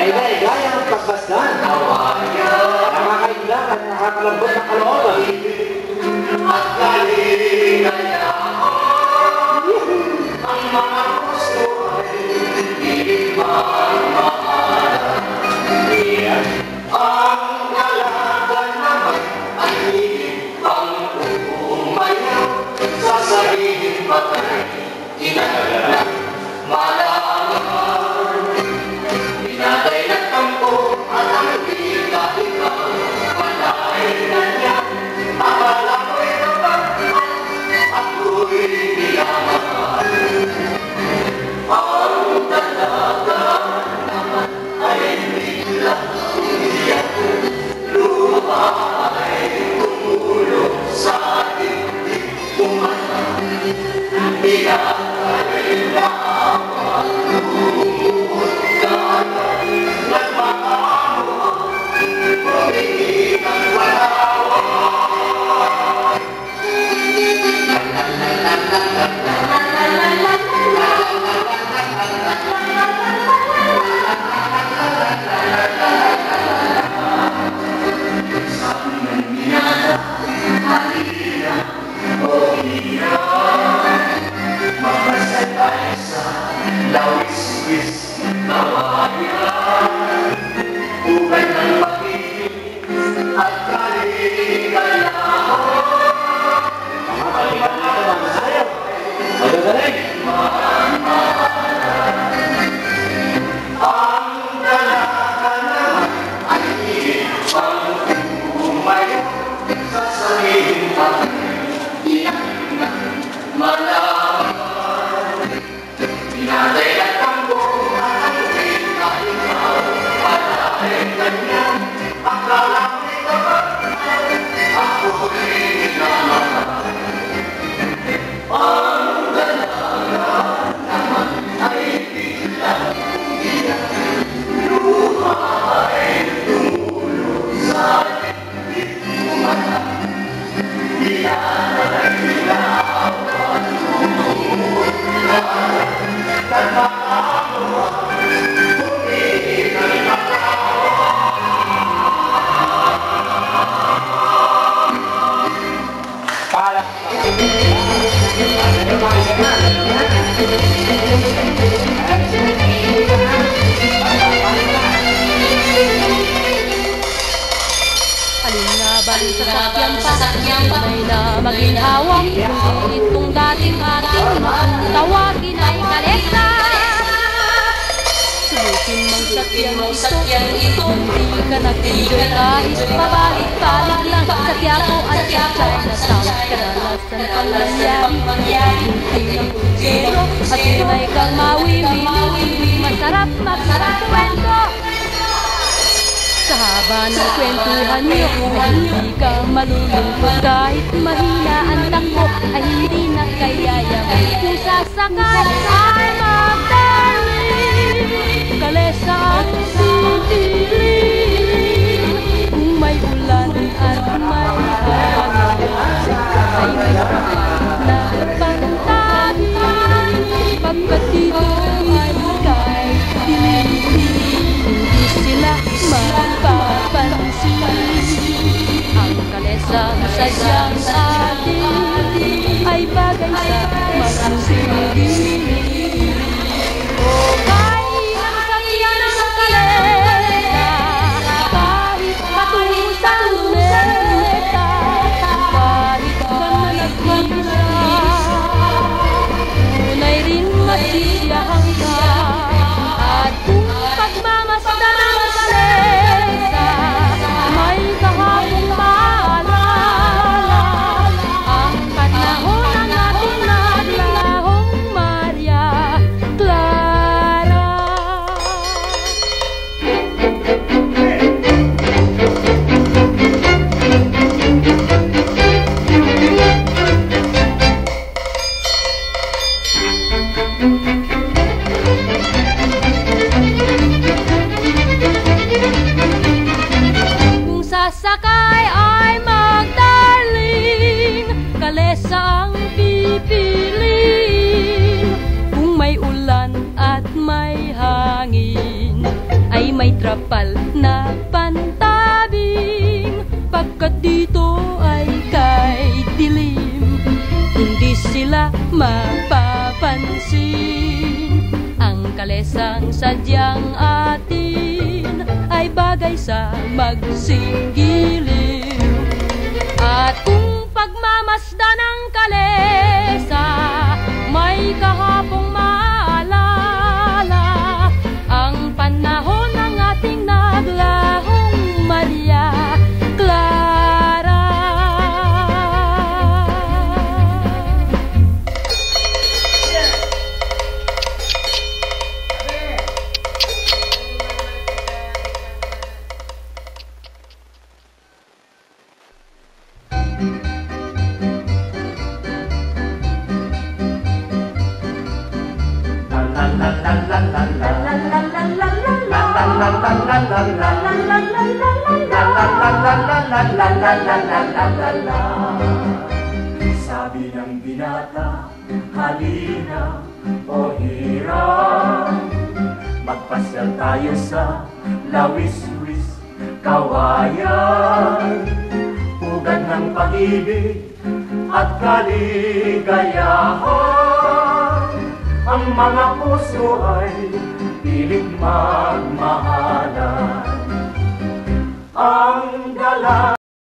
Kaigay-gaya ang pagbasdan. Nakakaigla at nakakalambot ng kalooban. At kaligaya ang mga gusto ay ipagmamahalan. Ang kalaban naman ay pang umayaw sa sarili patay. Inagalan malaman, pinatay na tampo at ang ikaw patay na niya. Akala ko'y dapat ako'y nilamahal. Ang dalaga naman ay biglang umiyak. Luha ay tumulong sa dibdib kumanta. Pinatay na ang lumuhod ka agad. Nagmakamuha, humingi ng walawan. Lawis-wis na wahilan, buhay ng pag-ibig at kaligayaan. Makapalitan natin ang masayaw. Magagaling! Ang dalaga naman ay ipang umayaw sa sariling patay. Iyak na malaman. Pinatay na tambo at ang ikaw patay na niya. Akala ko'y dapat ako'y nilamahal. Ang dalaga naman ay biglang umiyak. Luha ay tumulong sa dibdib kumanta. Pinatay na ang lumuhod ka agad. Nagmakamuha, humingi ng walawan. Para Alin na sasakyan pa, tunay na maginhawa. Ngunit kung dating ating tawagin ay kalesa. Subukin mong sakyan ito, di ka nag-enjoy kahit pabalik-balik lang. Sa Quiapo at sa Chinatown, kadalasan pang nangyari. Kunti ng putero at tunay kang mawiwili. Masarap magkwento. Sa haba ng kwentuhan niyo ay hindi ka malulungkot. Kahit mahina ang takbo ay hindi na kayayaman. Kung sasakay ay magdaling, kalesa ang sisiling. Kung may ulan at may hangin, ay may kapalit na pagtahin. Pagkat dito ay kay dilim, hindi sila mapapansin. Ang kalesa sadyang atin ay bagay sa masusunod. O kahit ang sakyan ng kalesa, kahit patusang luneta, kahit ka na nag-isa, tunay rin masisiyahang ka. At kung pagmamasdan ng kalesa, may kahapong maalala ang panahon ng ating naglahong Maria Clara. Kung sasakay ay magdarling, kalesa ang pipiliin. Kung may ulan at may hangin, ay di may trapal na pantabing, pagkat dito ay kay dilim, hindi sila mapapansin. Ang kalesang sadyang atin ay bagay sa magsingiliw. At kung pagmamasda ng kalesa, may kahapong maalala ang panahon ng ating naglahong Maria Clara. Sabi ng binata, halina o hirang, magpasyal tayo sa lawis-wis kawayan, pugad ng pag-ibig at kaligayahan. Ang mga puso ay pilit magmahalan. Ang dala